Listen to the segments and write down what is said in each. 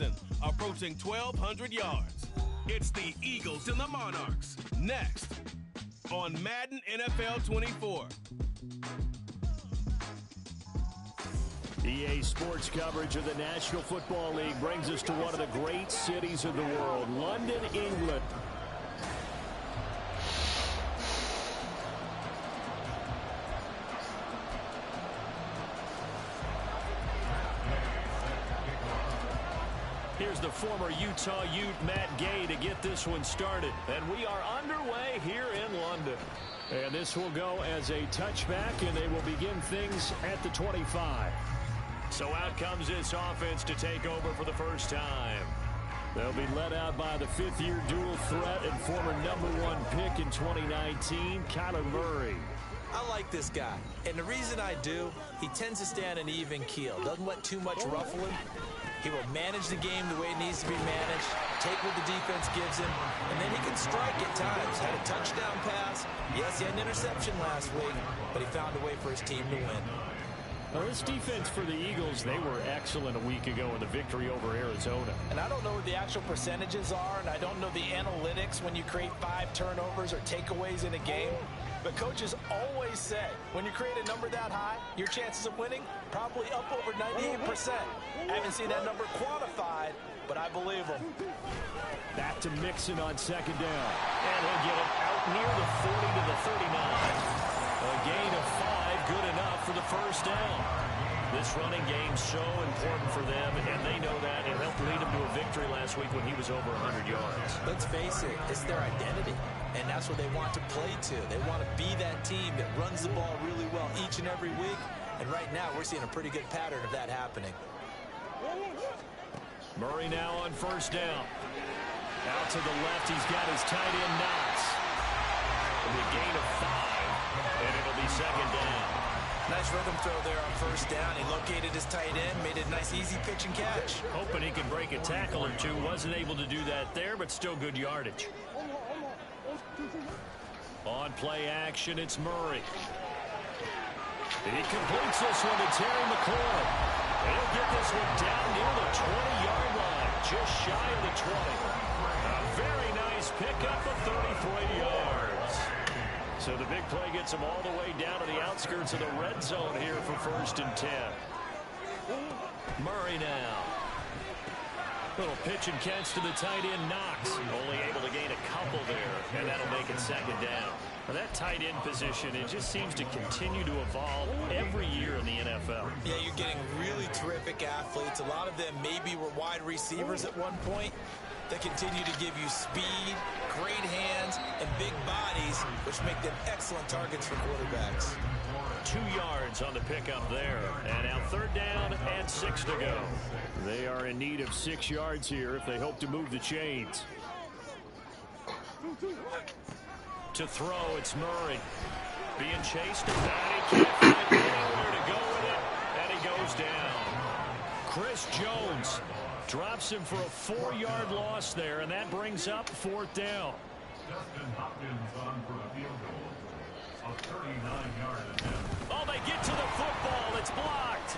reception, approaching 1,200 yards. It's the Eagles and the Monarchs. Next on Madden NFL 24. EA Sports coverage of the National Football League brings us to one of the great cities of the world, London, England. Here's the former Utah Ute, Matt Gay, to get this one started. And we are underway here in London. And this will go as a touchback, and they will begin things at the 25. So out comes this offense to take over for the first time. They'll be led out by the fifth-year dual threat and former #1 pick in 2019, Kyler Murray. I like this guy, and the reason I do, he tends to stay on an even keel. Doesn't let too much ruffle him. He will manage the game the way it needs to be managed, take what the defense gives him, and then he can strike at times. Had a touchdown pass. Yes, he had an interception last week, but he found a way for his team to win. Well, this defense for the Eagles, they were excellent a week ago in the victory over Arizona. And I don't know what the actual percentages are, and I don't know the analytics when you create 5 turnovers or takeaways in a game. But coaches always say, when you create a number that high, your chances of winning probably up over 98%. I haven't seen that number quantified, but I believe them. Back to Mixon on second down. And he'll get it out near the 40 to the 39. A gain of 5, good enough for the first down. This running game's so important for them, and they know that. It helped lead them to a victory last week when he was over 100 yards. Let's face it, it's their identity, and that's what they want to play to. They want to be that team that runs the ball really well each and every week, and right now we're seeing a pretty good pattern of that happening. Murray now on first down. Out to the left, he's got his tight end Knox. It'll be a gain of 5, and it'll be second down. Nice rhythm throw there on first down. He located his tight end, made it a nice easy pitch and catch. Hoping he can break a tackle or two. Wasn't able to do that there, but still good yardage. On play action, it's Murray. He completes this one to Terry McLaurin. He'll get this one down near the 20-yard line, just shy of the 20. A very nice pickup of 33 yards. So the big play gets him all the way down to the outskirts of the red zone here for 1st and 10. Murray now. Little pitch and catch to the tight end Knox. Only able to gain a couple there, and that'll make it second down. Now that tight end position, it just seems to continue to evolve every year in the NFL. Yeah, you're getting really terrific athletes. A lot of them maybe were wide receivers at one point. They continue to give you speed, great hands, and big bodies, which make them excellent targets for quarterbacks. 2 yards on the pickup there. And now 3rd down and 6 to go. They are in need of 6 yards here if they hope to move the chains. To throw, it's Murray. Being chased about, he can't find anywhere to go with it, and he goes down. Chris Jones drops him for a 4-yard loss there, and that brings up 4th down. Justin Hopkins on for a field goal. A 39-yard attempt. Oh, they get to the football. It's blocked.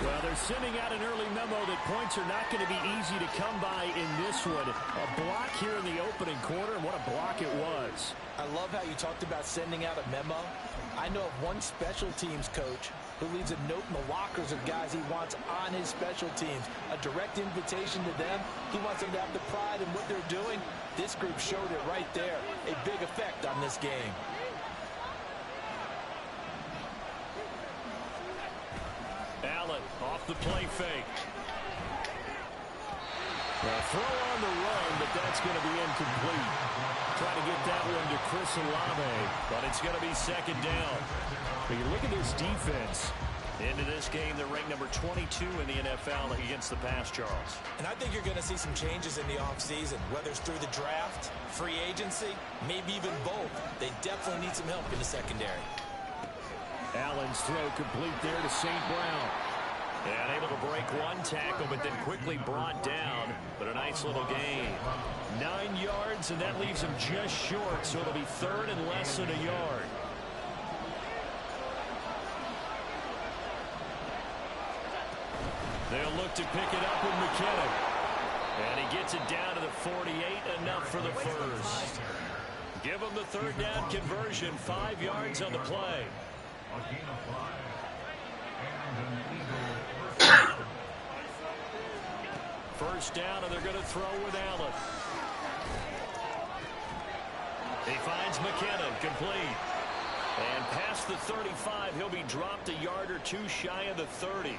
Well, they're sending out an early memo that points are not going to be easy to come by in this one. A block here in the opening quarter, and what a block it was. I love how you talked about sending out a memo. I know of one special teams coach who leaves a note in the lockers of guys he wants on his special teams. A direct invitation to them. He wants them to have the pride in what they're doing. This group showed it right there. A big effect on this game. Allen off the play fake. Throw on the run, but that's going to be incomplete. Try to get that one to Chris Olave, but it's going to be second down. But you look at this defense. Into this game, they're ranked number 22 in the NFL against the pass, Charles. And I think you're going to see some changes in the offseason, whether it's through the draft, free agency, maybe even both. They definitely need some help in the secondary. Allen's throw complete there to St. Brown. And able to break one tackle, but then quickly brought down. But a nice little gain. 9 yards, and that leaves him just short, so it'll be 3rd and less than a yard. They'll look to pick it up with McKinnon. And he gets it down to the 48, enough for the first. Give him the third down conversion, 5 yards on the play. First down, and they're going to throw with Allen. He finds McKinnon, complete. And past the 35, he'll be dropped a yard or two shy of the 30.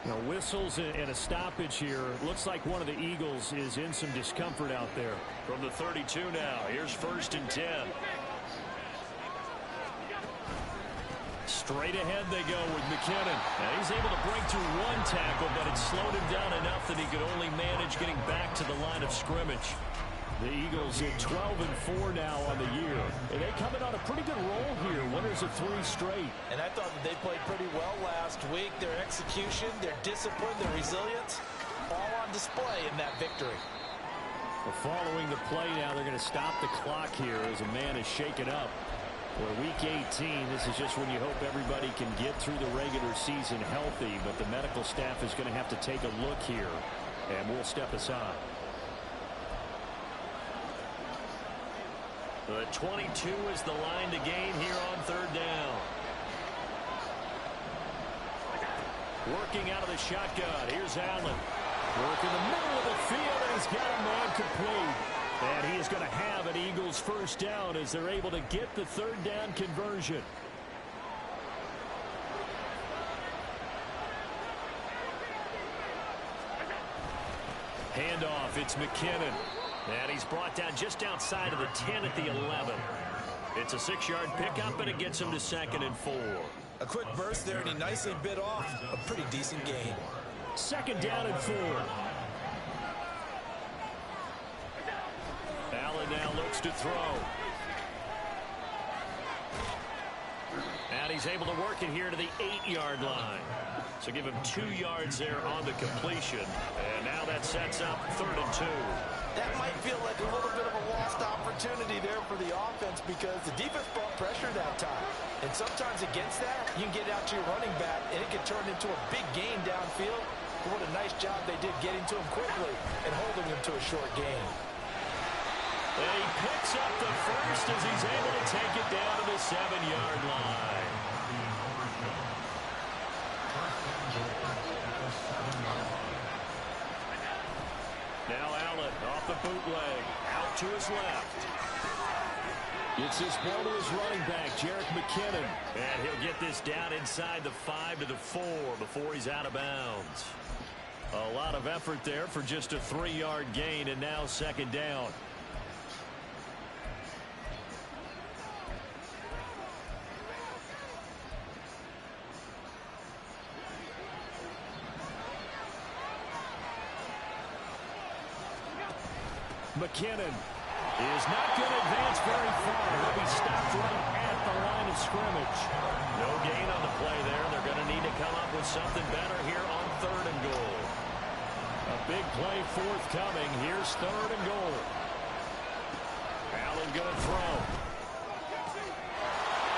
Now, whistles and a stoppage here. Looks like one of the Eagles is in some discomfort out there. From the 32 now, here's 1st and 10. Straight ahead they go with McKinnon. Now he's able to break through one tackle, but it slowed him down enough that he could only manage getting back to the line of scrimmage. The Eagles at 12-4 now on the year. And they come in on a pretty good roll here. Winners of 3 straight. And I thought that they played pretty well last week. Their execution, their discipline, their resilience, all on display in that victory. Well, following the play now, they're going to stop the clock here as a man is shaken up. For week 18, this is just when you hope everybody can get through the regular season healthy, but the medical staff is going to have to take a look here, and we'll step aside. The 22 is the line to gain here on third down. Working out of the shotgun. Here's Allen. Work in the middle of the field, and he's got a man complete. And he is going to have an Eagles first down as they're able to get the third down conversion. Handoff, it's McKinnon. And he's brought down just outside of the 10 at the 11. It's a 6-yard pickup, and it gets him to 2nd and 4. A quick burst there, and he nicely bit off a pretty decent gain. 2nd down and 4. Allen now looks to throw. And he's able to work it here to the 8-yard line. So give him 2 yards there on the completion. And now that sets up 3rd and 2. That might feel like a little bit of a lost opportunity there for the offense because the defense brought pressure that time. And sometimes against that, you can get out to your running back, and it can turn into a big gain downfield. But what a nice job they did getting to him quickly and holding him to a short gain. And he picks up the first as he's able to take it down to the 7-yard line. Now Allen off the bootleg, out to his left. Gets this ball to his running back, Jerick McKinnon. And he'll get this down inside the 5 to the 4 before he's out of bounds. A lot of effort there for just a 3-yard gain, and now 2nd down. McKinnon is not going to advance very far. He'll be stopped right at the line of scrimmage. No gain on the play there. They're going to need to come up with something better here on 3rd and goal. A big play forthcoming. Here's 3rd and goal. Allen going to throw.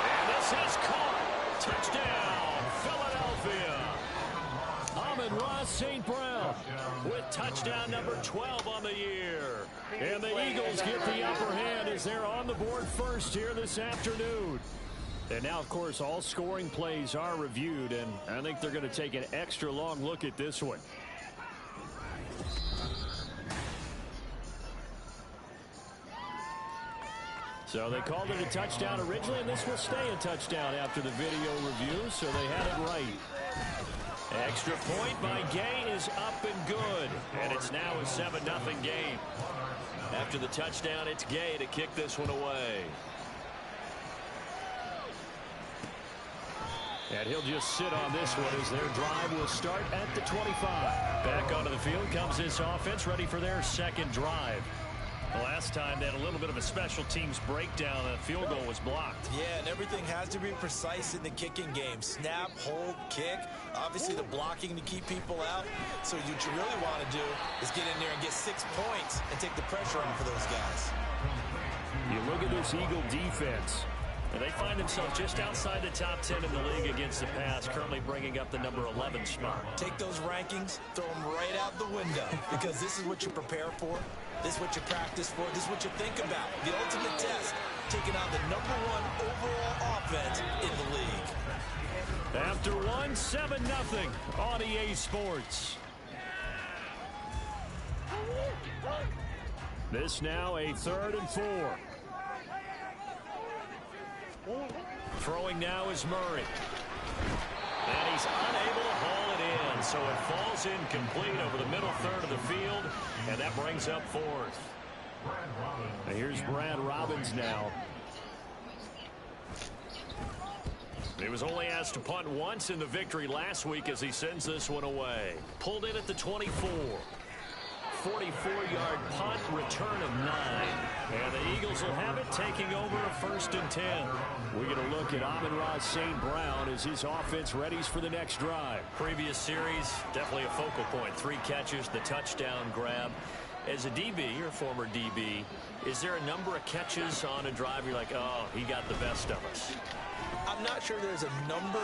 And this is caught. Touchdown, Philadelphia. Amon-Ra St. Brown with touchdown number 12 on the year. And the Eagles get the upper hand as they're on the board first here this afternoon. And now, of course, all scoring plays are reviewed, and I think they're going to take an extra long look at this one. So they called it a touchdown originally, and this will stay a touchdown after the video review, so they had it right. Extra point by Gay is up and good, and it's now a 7-0 game. After the touchdown, it's Gay to kick this one away. And he'll just sit on this one as their drive will start at the 25. Back onto the field comes this offense, ready for their 2nd drive. The last time they had a little bit of a special teams breakdown, a field goal was blocked. Yeah, and everything has to be precise in the kicking game. Snap, hold, kick. Obviously the blocking to keep people out. So what you really want to do is get in there and get 6 points and take the pressure off of those guys. You look at this Eagle defense. And they find themselves just outside the top 10 in the league against the pass, currently bringing up the number 11 spot. Take those rankings, throw them right out the window, because this is what you prepare for. This is what you practice for. This is what you think about. The ultimate test, taking on the #1 overall offense in the league. After one, 7-0 on EA Sports. This now a 3rd and 4. Throwing now is Murray. And he's unable to haul it in, so it falls incomplete over the middle third of the field, and that brings up 4th. And here's Brad Robbins now. He was only asked to punt once in the victory last week as he sends this one away. Pulled in at the 24. 44-yard punt, return of 9. And the Eagles will have it, taking over a 1st and 10. We're going to look at Amon-Ra St. Brown as his offense readies for the next drive. Previous series, definitely a focal point. 3 catches, the touchdown grab. As a DB, or former DB, is there a number of catches on a drive you're like, oh, he got the best of us? I'm not sure there's a number,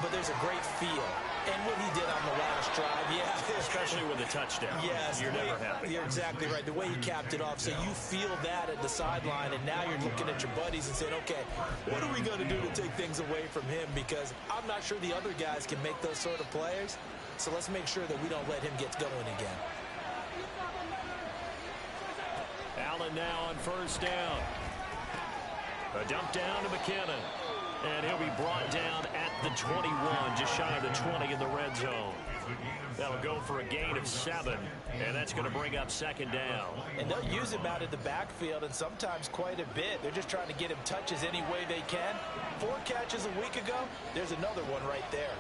but there's a great feel. And what he did on the last drive, yeah. Especially with a touchdown. Yes. You're never happy. You're exactly right. The way he capped it off, so you feel that at the sideline, and now you're looking at your buddies and saying, okay, what are we going to do to take things away from him? Because I'm not sure the other guys can make those sort of plays. So let's make sure that we don't let him get going again. Allen now on 1st down. A dump down to McKinnon. And he'll be brought down at the 21, just shy of the 20 in the red zone. That'll go for a gain of 7, and that's going to bring up 2nd down. And they'll use him out of the backfield, and sometimes quite a bit. They're just trying to get him touches any way they can. 4 catches a week ago, there's another one right there.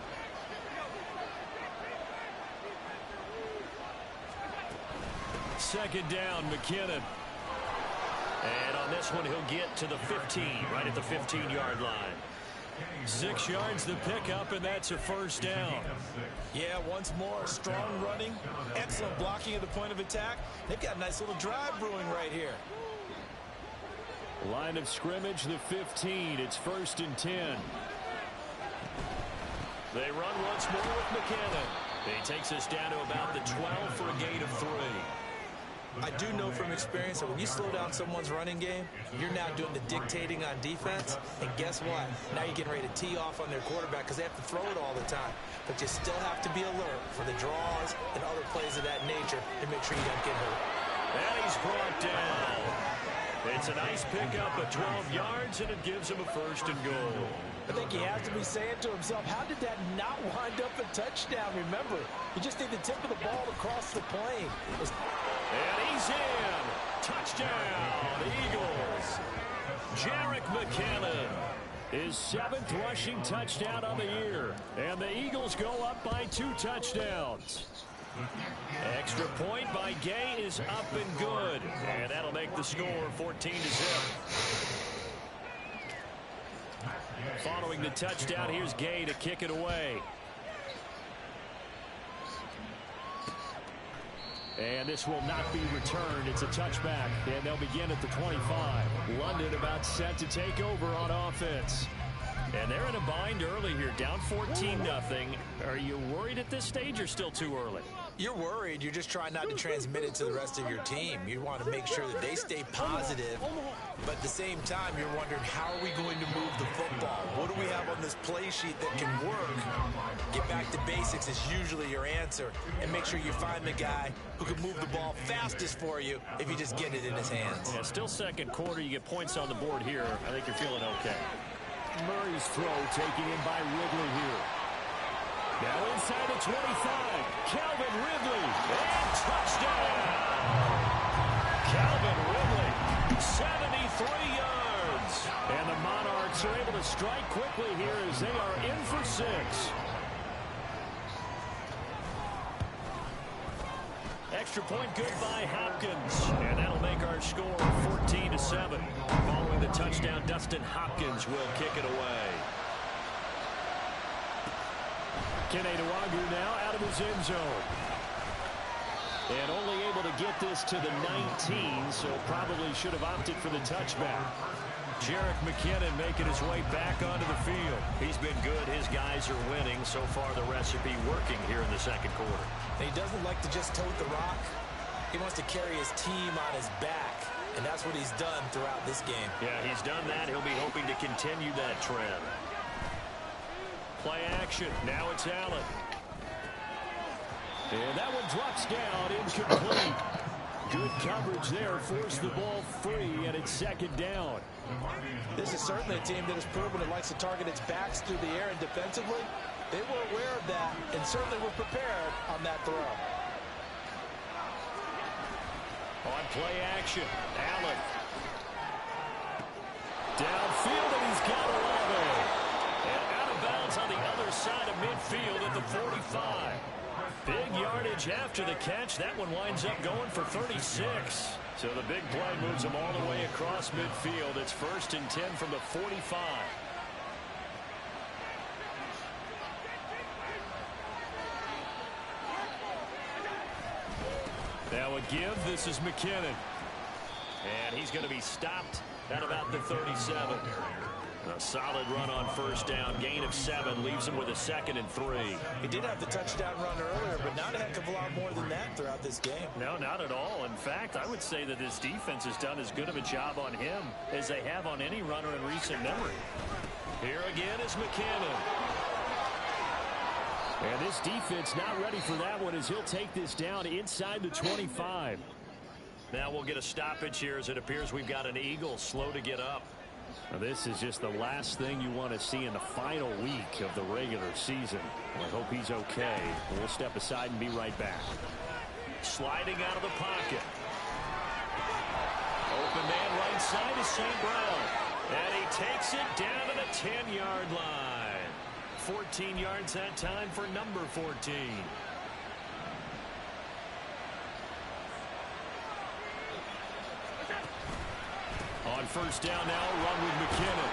Second down, McKinnon. And on this one, he'll get to the 15, right at the 15-yard line. 6 yards the pickup, and that's a 1st down. Yeah, once more, strong running, excellent blocking at the point of attack. They've got a nice little drive brewing right here. Line of scrimmage, the 15. It's 1st and 10. They run once more with McKinnon. He takes us down to about the 12 for a gain of 3. I do know from experience that when you slow down someone's running game, you're now doing the dictating on defense. And guess what? Now you're getting ready to tee off on their quarterback because they have to throw it all the time. But you still have to be alert for the draws and other plays of that nature to make sure you don't get hurt. And he's brought down. It's a nice pickup of 12 yards, and it gives him a 1st and goal. I think he has to be saying to himself, how did that not wind up a touchdown? Remember, you just need the tip of the ball across the plane. And he's in. Touchdown, Eagles. Jerick McKinnon. His 7th rushing touchdown of the year. And the Eagles go up by 2 touchdowns. Extra point by Gay is up and good. And that'll make the score 14-0. Following the touchdown, here's Gay to kick it away. And this will not be returned. It's a touchback, and they'll begin at the 25. London about set to take over on offense. And they're in a bind early here, down 14-0. Are you worried at this stage or still too early? You're worried. You're just trying not to transmit it to the rest of your team. You want to make sure that they stay positive. But at the same time, you're wondering, how are we going to move the football? What do we have on this play sheet that can work? Get back to basics is usually your answer. And make sure you find the guy who can move the ball fastest for you if you just get it in his hands. Yeah, still 2nd quarter. You get points on the board here. I think you're feeling okay. Murray's throw taken in by Ridley here. Now inside the 25. Calvin Ridley. And touchdown. Calvin Ridley. 73 yards. And the Monarchs are able to strike quickly here as they are in for 6. Extra point good by Hopkins. And that'll make our score 14-7. Following the touchdown, Dustin Hopkins will kick it away. Kene Nwangwu now out of his end zone. And only able to get this to the 19, so probably should have opted for the touchback. Jerick McKinnon making his way back onto the field. He's been good. His guys are winning. So far, the recipe working here in the second quarter. And he doesn't like to just tote the rock. He wants to carry his team on his back, and that's what he's done throughout this game. Yeah, he's done that. He'll be hoping to continue that trend. Play action. Now it's Allen. And that one drops down, incomplete. Good coverage there, forced the ball free, and it's second down. This is certainly a team that has proven it likes to target its backs through the air and defensively. They were aware of that and certainly were prepared on that throw. On play action, Allen. Downfield, and he's got 11. And out of bounds on the other side of midfield at the 45. Big yardage after the catch. That one winds up going for 36. So the big play moves him all the way across midfield. It's 1st and 10 from the 45. Now a give. This is McKinnon. And he's going to be stopped at about the 37. A solid run on first down. Gain of 7 leaves him with a 2nd and 3. He did have the touchdown run earlier, but not a heck of a lot more than that throughout this game. No, not at all. In fact, I would say that this defense has done as good of a job on him as they have on any runner in recent memory. Here again is McKinnon. And this defense not ready for that one as he'll take this down inside the 25. Now we'll get a stoppage here as it appears we've got an Eagle slow to get up. Now this is just the last thing you want to see in the final week of the regular season. I hope he's okay. We'll step aside and be right back. Sliding out of the pocket. Open man right side is St. Brown. And he takes it down to the 10-yard line. 14 yards that time for number 14. On first down now, run with McKinnon.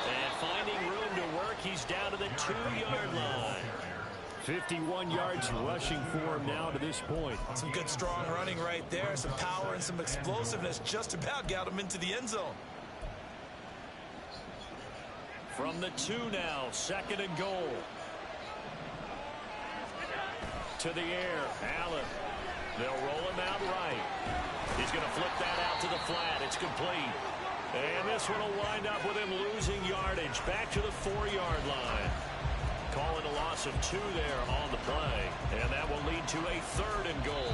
And finding room to work, he's down to the 2-yard line. 51 yards rushing for him now to this point. Some good strong running right there. Some power and some explosiveness just about got him into the end zone. From the 2 now, 2nd and goal. To the air, Allen. They'll roll him out right. He's going to flip that out to the flat. It's complete. And this one will wind up with him losing yardage back to the 4-yard line. Calling a loss of 2 there on the play. And that will lead to a 3rd and goal.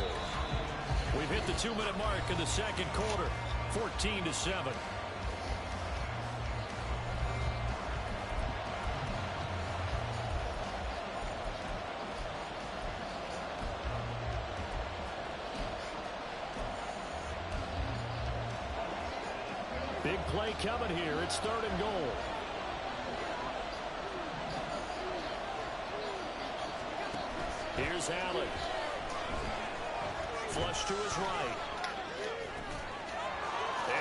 We've hit the 2-minute mark in the second quarter. 14-7. Big play coming here. It's 3rd and goal. Here's Allen. Flush to his right.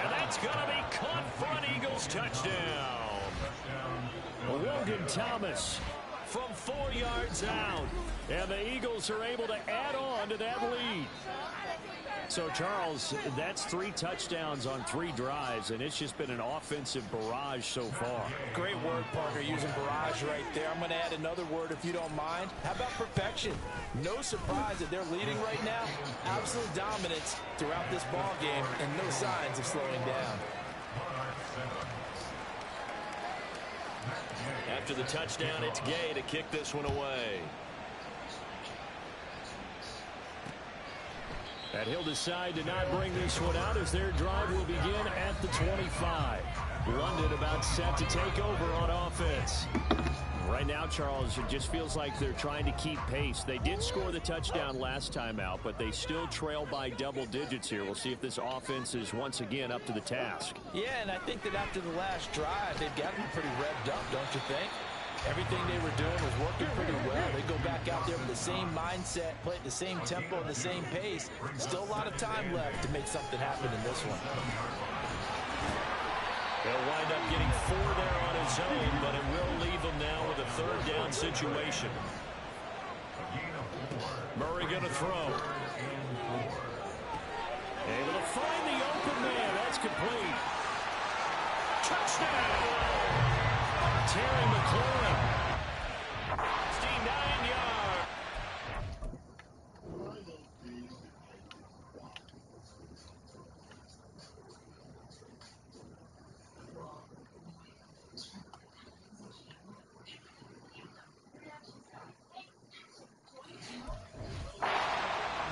And that's going to be caught for an Eagles touchdown. Logan Thomas from 4 yards out. And the Eagles are able to add on to that lead. So, Charles, that's 3 touchdowns on 3 drives, and it's just been an offensive barrage so far. Great word, Parker, using barrage right there. I'm going to add another word if you don't mind. How about perfection? No surprise that they're leading right now. Absolute dominance throughout this ball game, and no signs of slowing down. After the touchdown, it's Gay to kick this one away. And he'll decide to not bring this one out as their drive will begin at the 25. London about set to take over on offense. Right now, Charles, it just feels like they're trying to keep pace. They did score the touchdown last time out, but they still trail by double digits here. We'll see if this offense is once again up to the task. Yeah, and I think that after the last drive, they've got to be pretty revved up, don't you think? Everything they were doing was working pretty well. They go back out there with the same mindset, play at the same tempo and the same pace. Still a lot of time left to make something happen in this one. They'll wind up getting 4 there on his own, but it will leave them now with a 3rd down situation. Murray going to throw. Able to find the open man. That's complete. Touchdown! Terry McLaurin. 69 yards.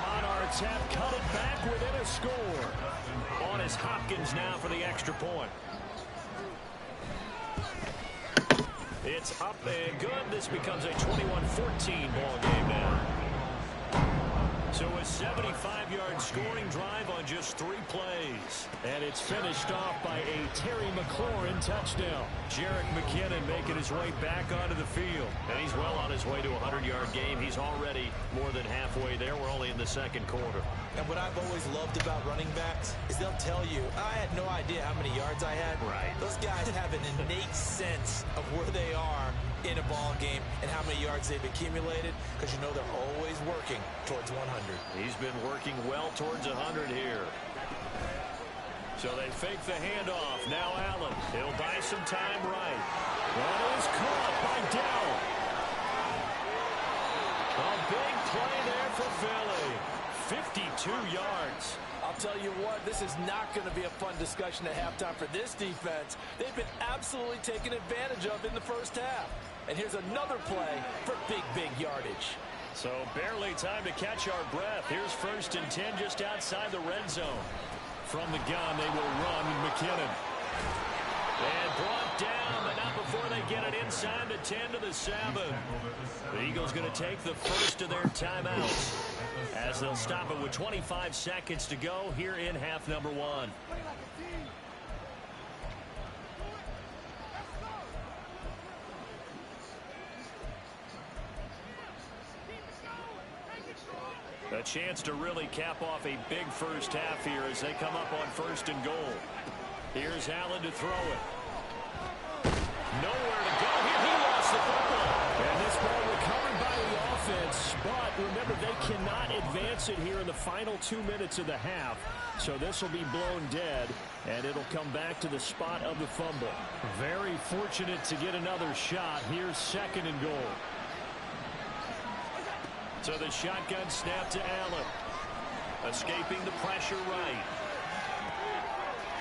Monarchs have cut it back within a score. On is Hopkins now for the extra point. It's up and good. This becomes a 21-14 ball game now. So a 75-yard scoring drive on just 3 plays. And it's finished off by a Terry McLaurin touchdown. Jerick McKinnon making his way back onto the field. And he's well on his way to a 100-yard game. He's already more than halfway there. We're only in the second quarter. And what I've always loved about running backs is they'll tell you, I had no idea how many yards I had. Right. Those guys have an innate sense of where they are in a ball game and how many yards they've accumulated, because you know they're always working towards 100. He's been working well towards 100 here. So they fake the handoff. Now Allen. He'll buy some time right. That is caught by Dell. A big play there for Philly. 52 yards. I'll tell you what, this is not going to be a fun discussion at halftime for this defense. They've been absolutely taken advantage of in the first half. And here's another play for big yardage. So barely time to catch our breath. Here's 1st and 10 just outside the red zone. From the gun, they will run McKinnon. And brought down, but not before they get it inside the 10 to the 7. The Eagles going to take the first of their timeouts as they'll stop it with 25 seconds to go here in half number 1. A chance to really cap off a big first half here as they come up on 1st and goal. Here's Allen to throw it. Nowhere to go here. He lost the football. And this ball recovered by the offense. But remember, they cannot advance it here in the final 2 minutes of the half. So this will be blown dead, and it'll come back to the spot of the fumble. Very fortunate to get another shot. Here's 2nd and goal. So the shotgun snap to Allen. Escaping the pressure right.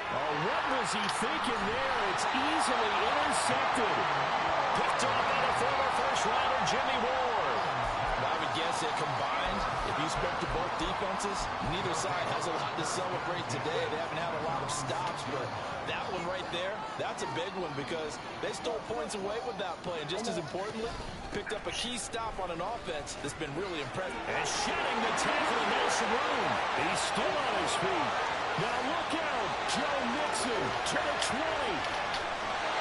Oh, what was he thinking there? It's easily intercepted. Picked off by the former first-rounder Jimmy Ward. I would guess that combined, if you spoke to both defenses, neither side has a lot to celebrate today. They haven't had a lot of stops, but that one right there, that's a big one because they stole points away with that play. And just as importantly, picked up a key stop on an offense that's been really impressive. And shedding the tackle in Nelson Room. He's still on his feet. Now look out. Joe Mixon to the 20.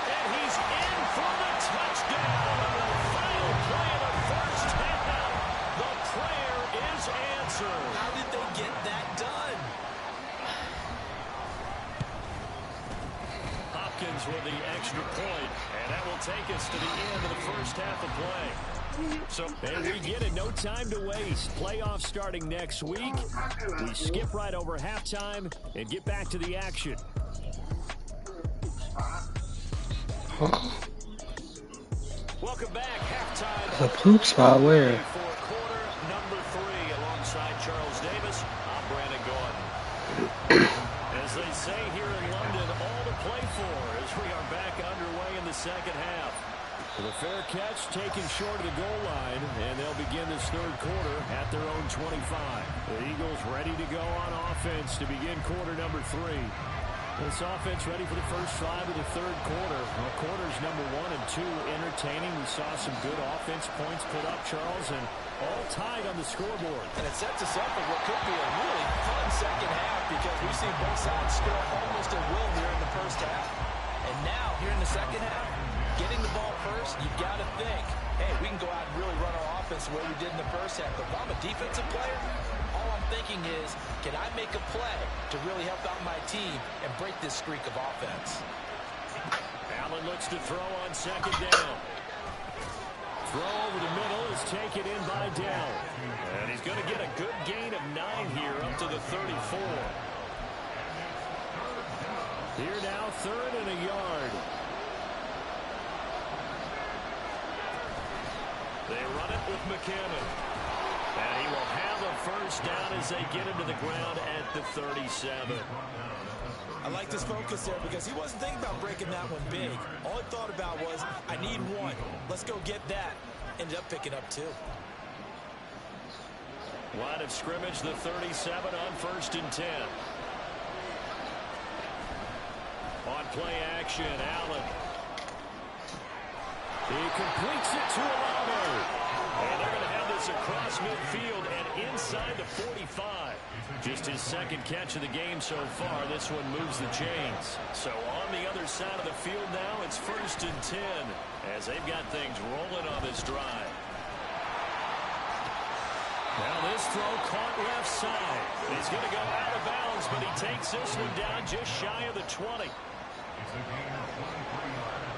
And he's in for the touchdown. Final play of the first half. The prayer is answered. How did they get that done? Hopkins with the extra point, and that will take us to the end of the first half of play. So, and we get it, no time to waste. Playoffs starting next week. We skip right over halftime and get back to the action. Welcome back, halftime. The poop spot where? For quarter number 3, alongside Charles Davis, I'm Brandon Gordon. As they say here in London, all to play for as we are back underway in the second half. The fair catch taken short of the goal line, and they'll begin this third quarter at their own 25. The Eagles ready to go on offense to begin quarter number 3. This offense ready for the first drive of the third quarter. Well, quarters number 1 and 2 entertaining. We saw some good offense points put up, Charles, and all tied on the scoreboard. And it sets us up for what could be a really fun second half because we've seen both sides score almost at will here in the first half. And now, here in the second half, getting the ball first, you've got to think, hey, we can go out and really run our offense the way we did in the first half. But if I'm a defensive player, all I'm thinking is, can I make a play to really help out my team and break this streak of offense? Allen looks to throw on 2nd down. Throw over the middle is taken in by Dell. And he's going to get a good gain of 9 here up to the 34. Here now, third and a yard. They run it with McKinnon. And he will have a first down as they get into the ground at the 37. I like this focus there because he wasn't thinking about breaking that one big. All he thought about was, I need one. Let's go get that. Ended up picking up 2. Line of scrimmage, the 37 on 1st and 10. On play action, Allen. He completes it to Alano. And they're going to have this across midfield and inside the 45. Just his second catch of the game so far. This one moves the chains. So on the other side of the field now, it's 1st and 10 as they've got things rolling on this drive. Now this throw caught left side. He's going to go out of bounds, but he takes this one down just shy of the 20. It's a gain of 23 yards.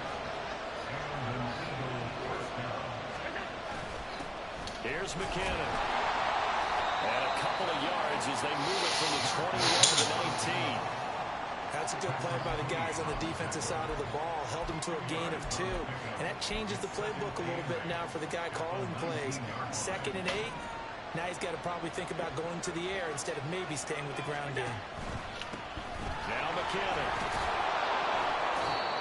And an Eagle first down. Here's McKinnon. And a couple of yards as they move it from the 21 to the 19. That's a good play by the guys on the defensive side of the ball. Held him to a gain of 2. And that changes the playbook a little bit now for the guy calling plays. 2nd and 8. Now he's got to probably think about going to the air instead of maybe staying with the ground game. Now McKinnon.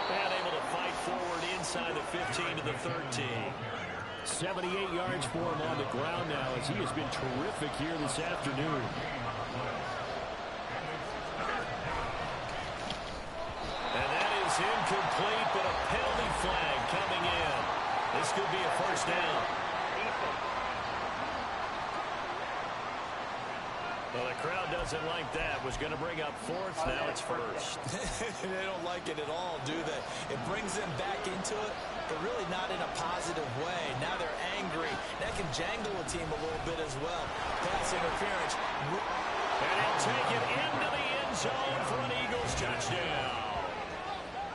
And able to fight forward inside the 15 to the 13. 78 yards for him on the ground now as he has been terrific here this afternoon. And that is incomplete, but a penalty flag coming in. This could be a first down. Well, the crowd doesn't like that. Was going to bring up 4th. Now it's 1st. They don't like it at all, do they? It brings them back into it, but really not in a positive way. Now they're angry. That can jangle a team a little bit as well. Pass interference. And he'll take it into the end zone for an Eagles touchdown.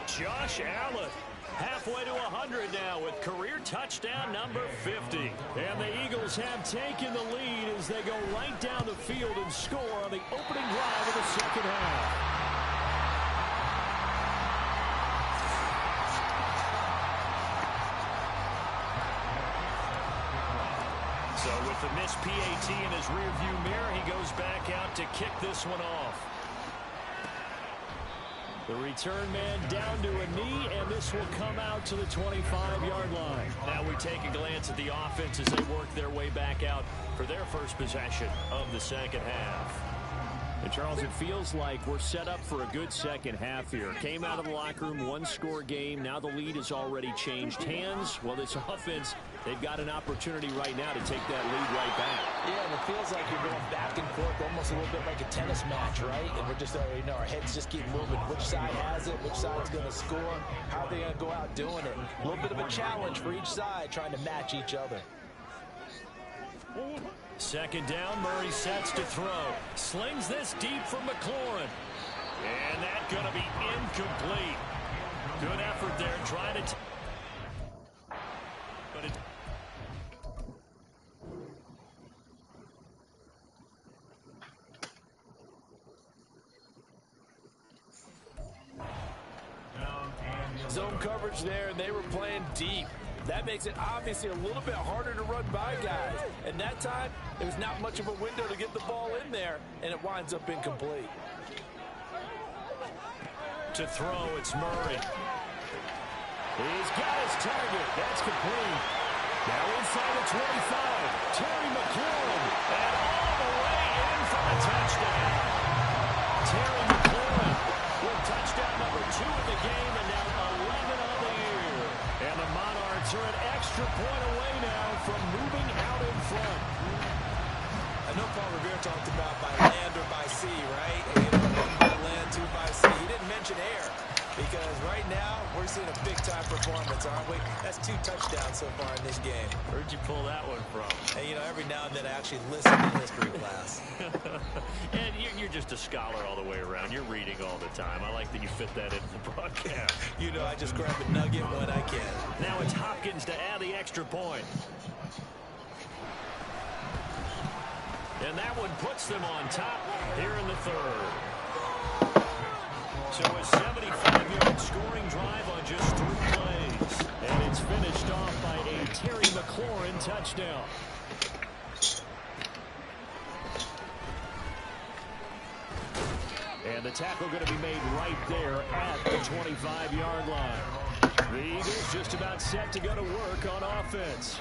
Josh Allen. Halfway to 100 now with career touchdown number 50. And the Eagles have taken the lead as they go right down the field and score on the opening drive of the second half. So with the missed PAT in his rearview mirror, he goes back out to kick this one off. The return man down to a knee, and this will come out to the 25-yard line. Now we take a glance at the offense as they work their way back out for their first possession of the second half. And Charles, it feels like we're set up for a good second half here. Came out of the locker room, 1-score game. Now the lead has already changed hands. Well, this offense, they've got an opportunity right now to take that lead right back. Yeah, and it feels like you're going back and forth, almost a little bit like a tennis match, right? And we're just, our heads just keep moving. Which side has it? Which side's going to score? How are they going to go out doing it? A little bit of a challenge for each side, trying to match each other. Second down, Murray sets to throw. Slings this deep from McLaurin. And that's going to be incomplete. Good effort there trying to... But it... Zone coverage there, and they were playing deep. That makes it obviously a little bit harder to run by guys. And that time, there was not much of a window to get the ball in there, and it winds up incomplete. To throw, it's Murray. He's got his target. That's complete. Now inside the 25. Terry McLaurin. And all the way in for a touchdown. Terry McLaurin with touchdown number 2 in the game and now 11 on the year. And the Monarchs are an extra point away now from moving out in front. I know Paul Revere talked about by land or by sea, right? And one by land, 2 by sea. He didn't mention air because right now we're seeing a big-time performance, aren't we? That's 2 touchdowns so far in this game. Where'd you pull that one from? And, every now and then I actually listen to history class. And you're just a scholar all the way around. You're reading all the time. I like that you fit that into the broadcast. I just grab a nugget when I can. Now it's Hopkins to add the extra point. And that one puts them on top here in the third. So a 75-yard scoring drive on just 3 plays. And it's finished off by a Terry McLaurin touchdown. And the tackle going to be made right there at the 25-yard line. The Eagles just about set to go to work on offense.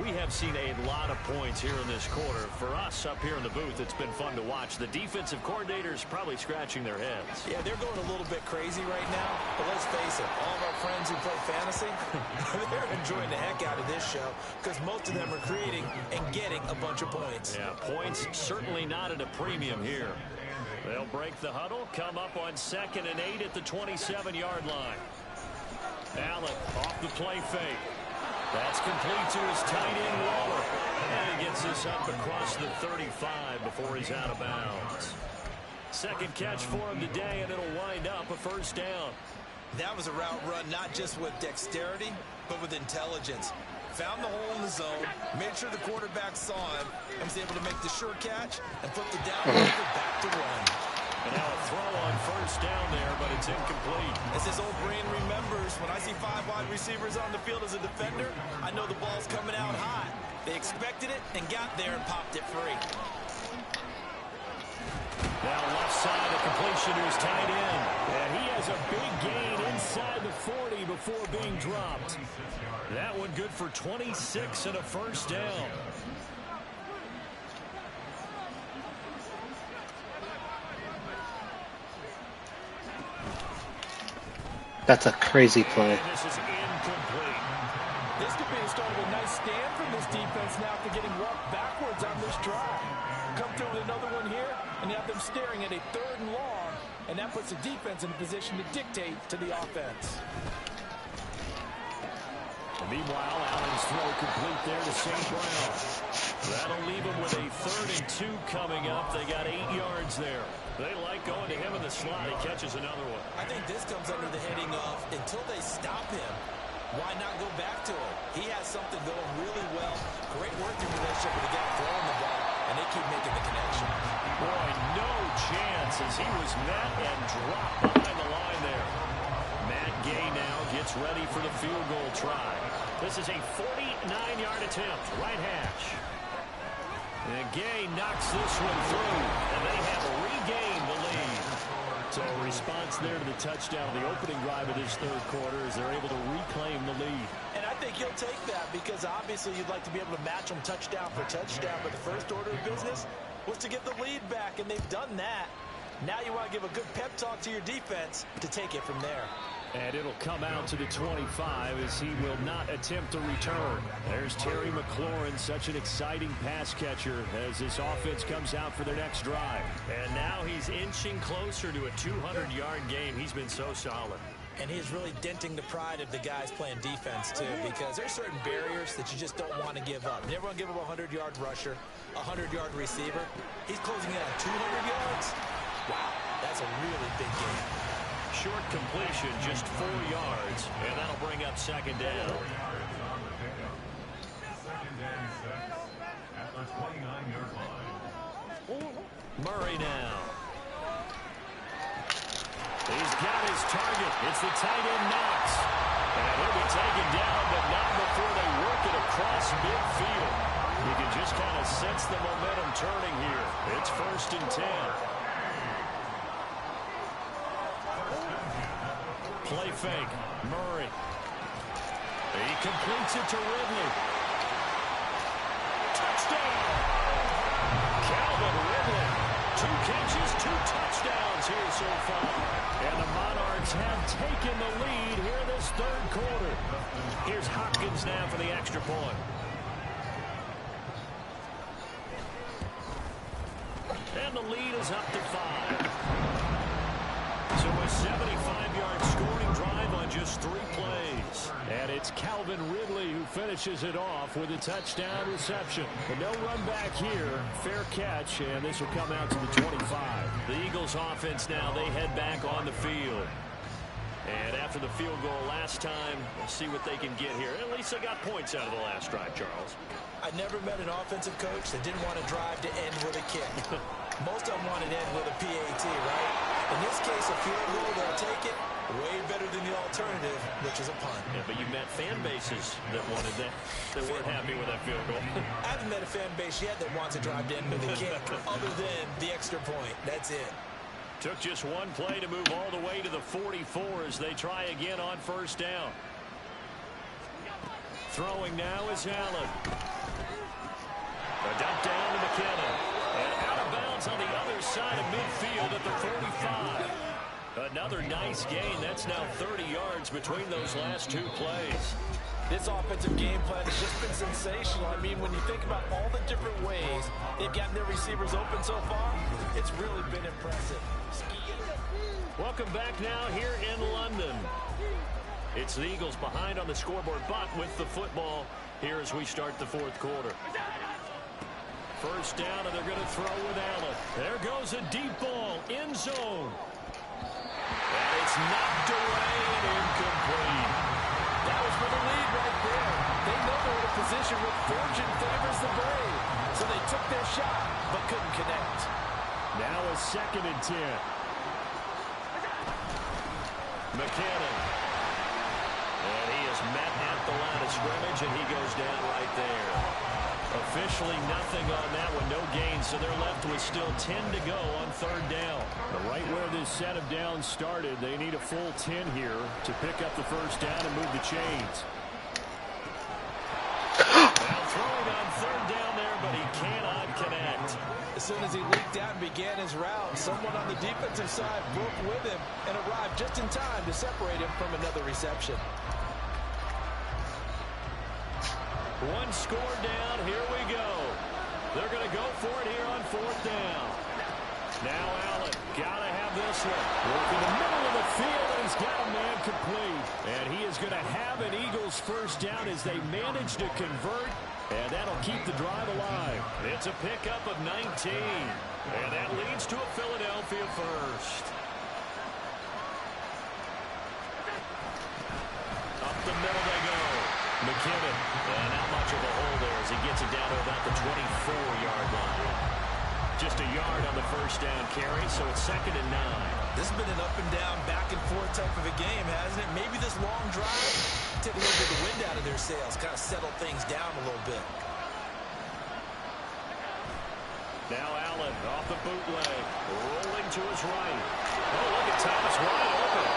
We have seen a lot of points here in this quarter. For us up here in the booth, it's been fun to watch. The defensive coordinators probably scratching their heads. Yeah, they're going a little bit crazy right now. But let's face it, all of our friends who play fantasy, they're enjoying the heck out of this show because most of them are creating and getting a bunch of points. Yeah, points certainly not at a premium here. They'll break the huddle, come up on 2nd and 8 at the 27-yard line. Allen off the play fake. That's complete to his tight end, Waller. And he gets this up across the 35 before he's out of bounds. Second catch for him today, and it'll wind up a first down. That was a route run not just with dexterity, but with intelligence. Found the hole in the zone, made sure the quarterback saw him, and was able to make the sure catch and flip the down back to run. And now a throw on first down there, but it's incomplete. As his old brain remembers, when I see 5 wide receivers on the field as a defender, I know the ball's coming out hot. They expected it and got there and popped it free. Now left side, a completion to his tight end. And he has a big gain inside the 40 before being dropped. That one good for 26 and a first down. That's a crazy play. This is incomplete. This could be the start of a nice stand from this defense now after getting walked backwards on this drive. Come through with another one here, and you have them staring at a 3rd and long, and that puts the defense in a position to dictate to the offense. And meanwhile, Allen's throw complete there to St. Brown. That'll leave him with a 3rd and 2 coming up. They got 8 yards there. They like going to him in the slot. He catches another one. I think this comes under the heading of until they stop him, why not go back to him? He has something going really well. Great working relationship with the guy throwing the ball, and they keep making the connection. Boy, no chance as he was met and dropped behind the line there. Matt Gay now gets ready for the field goal try. This is a 49-yard attempt, right hash. And Gay knocks this one through, and they have regained the lead. So a response there to the touchdown, the opening drive of this 3rd quarter, as they're able to reclaim the lead. And I think he'll take that because obviously you'd like to be able to match them touchdown for touchdown, but the first order of business was to get the lead back, and they've done that. Now you want to give a good pep talk to your defense to take it from there. And it'll come out to the 25 as he will not attempt to return. There's Terry McLaurin, such an exciting pass catcher as this offense comes out for their next drive. And now he's inching closer to a 200-yard game. He's been so solid. And he's really denting the pride of the guys playing defense, too, because there's certain barriers that you just don't want to give up. You never want to give up a 100-yard rusher, a 100-yard receiver. He's closing in on 200 yards. Wow, that's a really big game. Short completion, just 4 yards, and that'll bring up 2nd down. Murray now. He's got his target. It's the tight end Knox. And he'll be taken down, but not before they work it across midfield. You can just kind of sense the momentum turning here. It's 1st and 10. Play fake. Murray. He completes it to Ridley. Touchdown! Calvin Ridley. 2 catches, 2 touchdowns here so far. And the Monarchs have taken the lead here this 3rd quarter. Here's Hopkins now for the extra point. And the lead is up to 5. So a 75-yard scoring drive on just 3 plays. And it's Calvin Ridley who finishes it off with a touchdown reception. But no run back here. Fair catch, and this will come out to the 25. The Eagles offense now, they head back on the field. And after the field goal last time, we'll see what they can get here. At least they got points out of the last drive, Charles. I never met an offensive coach that didn't want to drive to end with a kick. Most of them wanted to end with a PAT, right? In this case, a field goal, they'll take it. Way better than the alternative, which is a punt. Yeah, but you met fan bases that wanted that weren't happy with that field goal. I haven't met a fan base yet that wants to drive down to the kick other than the extra point. That's it. Took just one play to move all the way to the 44 as they try again on first down. Throwing now is Allen. A dump down to McKinnon. And out of bounds on the other side of midfield at the 45. Another nice gain. That's now 30 yards between those last two plays. This offensive game plan has just been sensational. I mean, when you think about all the different ways they've gotten their receivers open so far, it's really been impressive. Welcome back now here in London. It's the Eagles behind on the scoreboard, but with the football here as we start the fourth quarter. First down, and they're going to throw with Allen. There goes a deep ball, end zone. And it's knocked away and incomplete. That was for the lead right there. They know they're in a position where fortune favors the brave. So they took their shot, but couldn't connect. Now a 2nd and 10. McKinnon. And he is met at the line of scrimmage, and he goes down right there. Officially nothing on that one, no gain, so they're left with still 10 to go on third down. But right where this set of downs started, they need a full 10 here to pick up the first down and move the chains. Now throwing on third down there, but he cannot connect. As soon as he leaked out and began his route, someone on the defensive side broke with him and arrived just in time to separate him from another reception. One score down, here we go. They're going to go for it here on fourth down. Now Allen, got to have this one. Work in the middle of the field, and he's got a man complete. And he is going to have an Eagles first down as they manage to convert, and that'll keep the drive alive. It's a pickup of 19, and that leads to a Philadelphia first. Up the middle they go. McKinnon, and not much of a hole there as he gets it down to about the 24-yard line. Just a yard on the first down carry, so it's 2nd and 9. This has been an up and down, back and forth type of a game, hasn't it? Maybe this long drive take a little bit of the wind out of their sails, kind of settle things down a little bit. Now Allen off the bootleg, rolling to his right. Oh, look at Thomas wide open.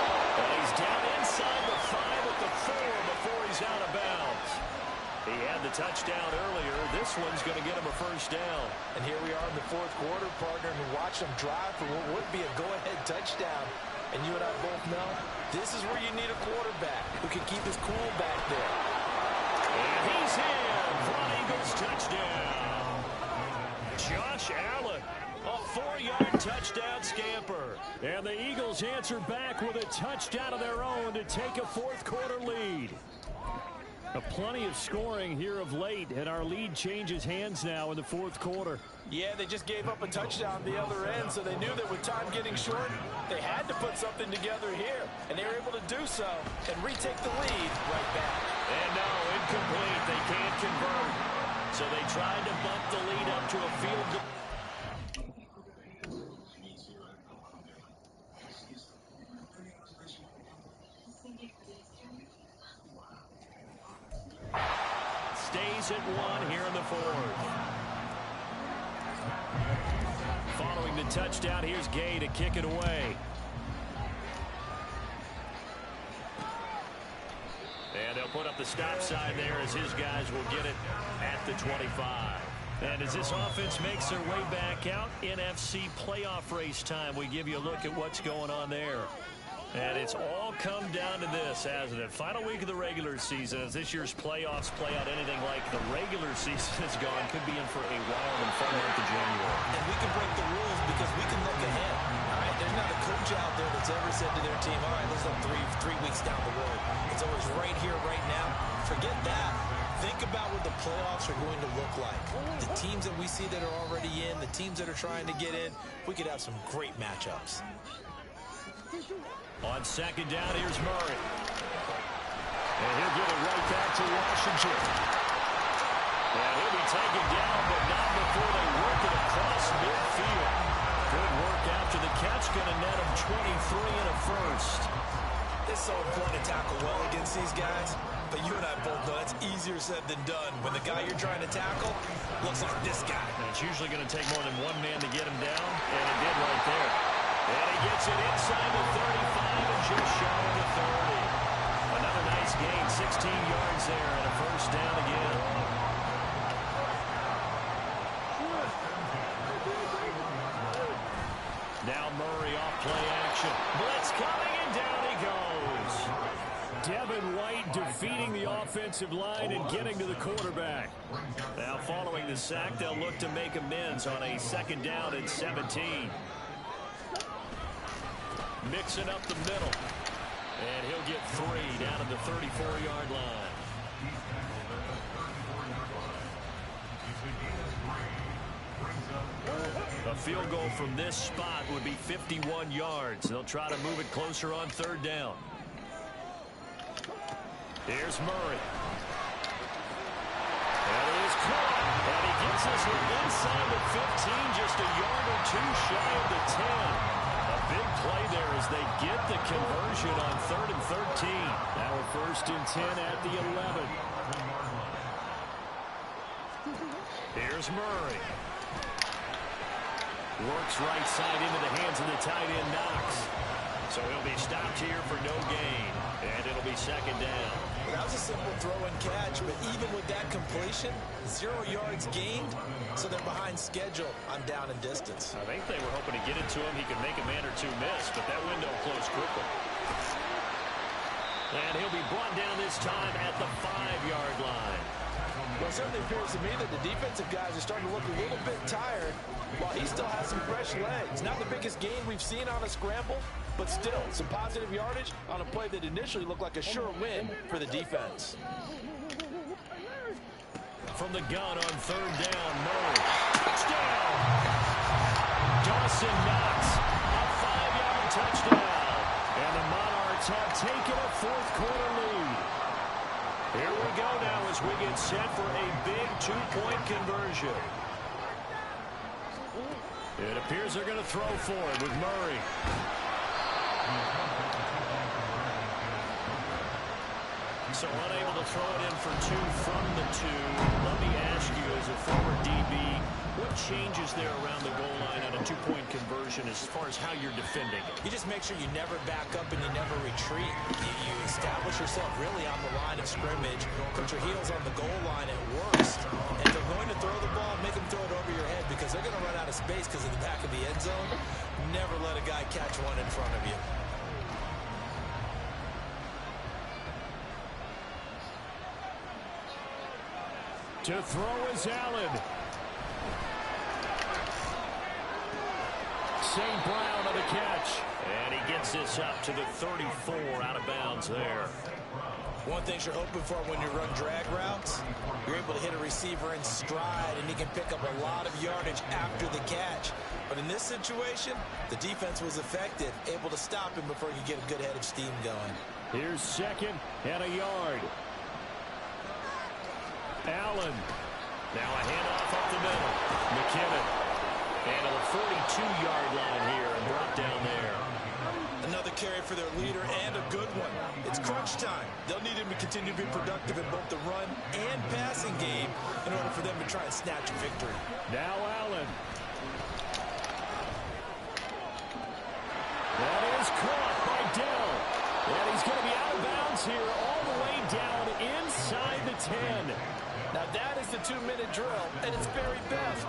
And he's down inside the 5 at the 4 before he's out of bounds. He had the touchdown earlier. This one's going to get him a first down. And here we are in the fourth quarter, partner, and watch them drive for what would be a go-ahead touchdown. And you and I both know this is where you need a quarterback who can keep his cool back there. And he's in for an Eagles touchdown. Josh Allen, a 4-yard touchdown scamper. And the Eagles answer back with a touchdown of their own to take a fourth quarter lead. Plenty of scoring here of late, and our lead changes hands now in the fourth quarter. Yeah, they just gave up a touchdown the other end, so they knew that with time getting short, they had to put something together here, and they were able to do so and retake the lead right back. And no, incomplete. They can't convert. So they tried to bump the lead up to a field goal. Stays at 1 here in the fourth. Following the touchdown, here's Gay to kick it away. And they'll put up the stop sign there as his guys will get it at the 25. And as this offense makes their way back out, NFC playoff race time, we give you a look at what's going on there. And it's all come down to this, hasn't it? Final week of the regular season. As this year's playoffs play out anything like the regular season has gone, could be in for a wild and fun month of January. And we can break the rules because we can look ahead. All right, there's not a coach out there that's ever said to their team, all right, let's look three weeks down the road. It's always right here, right now. Forget that. Think about what the playoffs are going to look like. The teams that we see that are already in, the teams that are trying to get in, we could have some great matchups. On second down, here's Murray. And he'll give it right back to Washington. And he'll be taken down, but not before they work it across midfield. Good work after the catch, going to net him 23 and a first. It's so important to tackle well against these guys, but you and I both know that's easier said than done when the guy you're trying to tackle looks like this guy. And it's usually going to take more than one man to get him down, and it did right there. And he gets it inside the 35 and just shy of the 30. Another nice gain, 16 yards there, and a first down again. Now Murray off play action. Blitz coming, and down he goes. Devin White defeating the offensive line and getting to the quarterback. Now following the sack, they'll look to make amends on a second down and 17. Mixing up the middle. And he'll get 3 down at the 34-yard line. A field goal from this spot would be 51 yards. They'll try to move it closer on third down. Here's Murray. And it is caught. And he gets this one inside the 15, just a yard or two shy of the 10. A big play there as they get the conversion on 3rd and 13. Now a 1st and 10 at the 11. Here's Murray. Works right side into the hands of the tight end Knox. So he'll be stopped here for no gain. And it'll be second down. That was a simple throw and catch, but even with that completion, 0 yards gained, so they're behind schedule on down and distance. I think they were hoping to get it to him. He could make a man or two miss, but that window closed quickly. And he'll be brought down this time at the 5-yard line. Well, it certainly appears to me that the defensive guys are starting to look a little bit tired while he still has some fresh legs. Not the biggest gain we've seen on a scramble, but still some positive yardage on a play that initially looked like a sure win for the defense. From the gun on 3rd down, Murray. Touchdown! Dawson Knox, a 5-yard touchdown. And the Monarchs have taken a 4th quarter lead. Here we go now as we get set for a big 2-point conversion. It appears they're going to throw for it with Murray. So unable to throw it in for 2 from the 2. Let me ask you, as a former DB, what changes there around the goal line on a 2-point conversion as far as how you're defending it? You just make sure you never back up and you never retreat. You establish yourself really on the line of scrimmage, put your heels on the goal line at worst. And if they're going to throw the ball, make them throw it over your head because they're going to run out of space because of the back of the end zone. Never let a guy catch one in front of you. To throw is Allen. St. Brown on the catch. And he gets this up to the 34, out of bounds there. One thing you're hoping for when you run drag routes, you're able to hit a receiver in stride, and he can pick up a lot of yardage after the catch. But in this situation, the defense was effective, able to stop him before you get a good head of steam going. Here's 2nd and a yard. Allen. Now a handoff up the middle. McKinnon. And to the 42-yard line here and brought down there. Another carry for their leader and a good one. It's crunch time. They'll need him to continue to be productive in both the run and passing game in order for them to try and snatch a victory. Now Allen. That is caught by Dell. And he's going to be out of bounds here all the way down inside the 10. Now that is the 2-minute drill at its very best.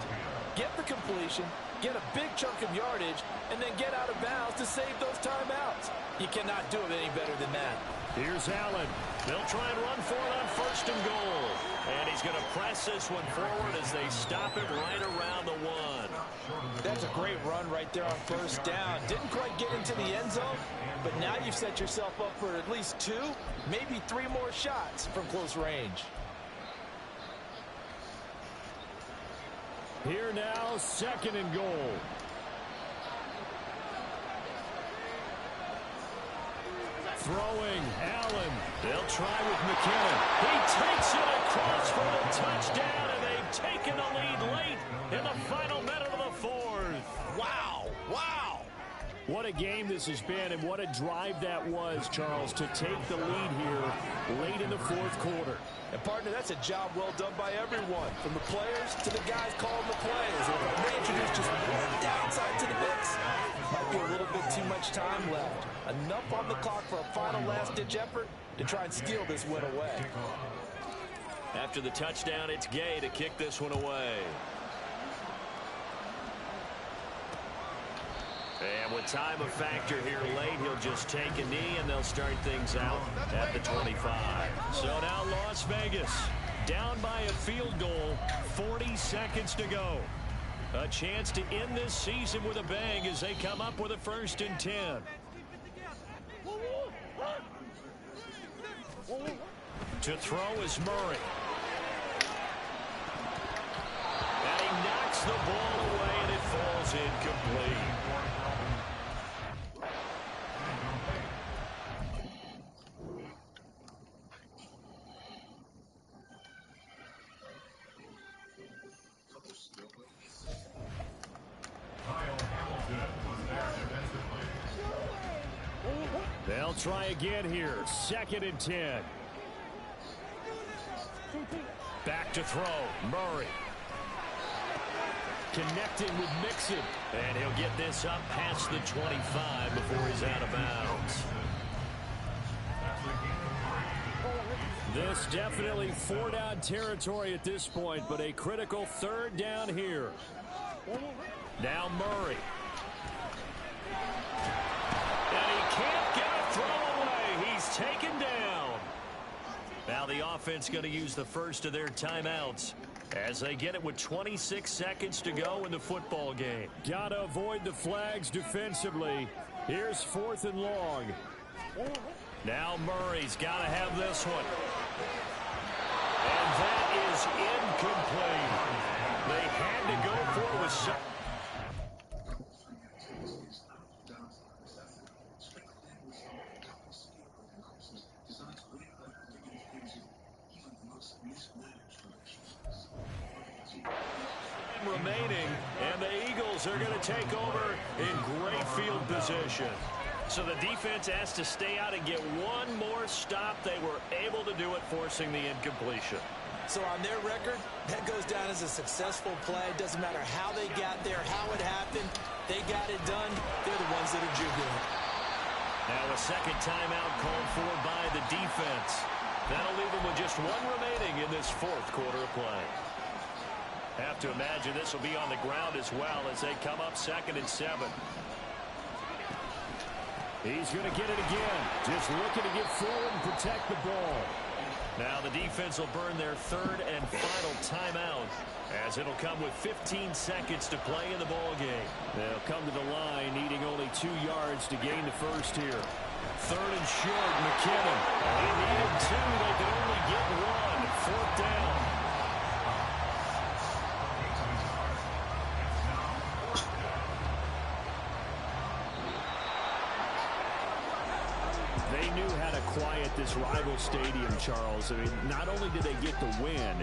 Get the completion, get a big chunk of yardage, and then get out of bounds to save those timeouts. You cannot do it any better than that. Here's Allen. They'll try and run for it on 1st and goal. And he's going to press this one forward as they stop it right around the 1. That's a great run right there on 1st down. Didn't quite get into the end zone, but now you've set yourself up for at least 2, maybe 3 more shots from close range. Here now, 2nd and goal. Throwing, Allen. They'll try with McKinnon. He takes it across for the touchdown, and they've taken the lead late in the final minute of the 4th. Wow, wow. What a game this has been, and what a drive that was, Charles, to take the lead here late in the fourth quarter. And, partner, that's a job well done by everyone, from the players to the guys calling the plays. And if they introduce just one downside to the mix, might be a little bit too much time left. Enough on the clock for a final last-ditch effort to try and steal this win away. After the touchdown, it's Gay to kick this one away. And with time a factor here late, he'll just take a knee, and they'll start things out at the 25. So now Las Vegas, down by a field goal, 40 seconds to go. A chance to end this season with a bang as they come up with a 1st and 10. To throw is Murray. And he knocks the ball away, and it falls incomplete. They'll try again here. 2nd and 10. Back to throw. Murray. Connecting with Mixon. And he'll get this up past the 25 before he's out of bounds. This definitely 4-down territory at this point, but a critical 3rd down here. Now Murray. And he can't get a throw away. He's taken down. Now the offense going to use the first of their timeouts as they get it with 26 seconds to go in the football game. Got to avoid the flags defensively. Here's 4th and long. Now Murray's got to have this one. And that is incomplete. They had to go for it with some. Remaining, and the Eagles are going to take over in great field position. So the defense has to stay out and get one more stop. They were able to do it, forcing the incompletion. So on their record, that goes down as a successful play. Doesn't matter how they got there, how it happened. They got it done. They're the ones that are jubilant. Now a second timeout called for by the defense. That'll leave them with just one remaining in this fourth quarter of play. Have to imagine this will be on the ground as well as they come up 2nd and 7. He's going to get it again. Just looking to get forward and protect the ball. Now the defense will burn their 3rd and final timeout as it'll come with 15 seconds to play in the ball game. They'll come to the line needing only 2 yards to gain the first here. 3rd and short, McKinnon. They needed 2. They could only get 1. 4th down. They knew how to quiet this rival stadium, Charles. I mean, not only did they get the win,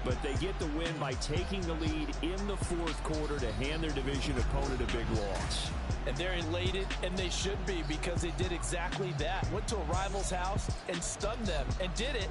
but they get the win by taking the lead in the fourth quarter to hand their division opponent a big loss. And they're elated, and they should be, because they did exactly that. Went to a rival's house and stunned them, and did it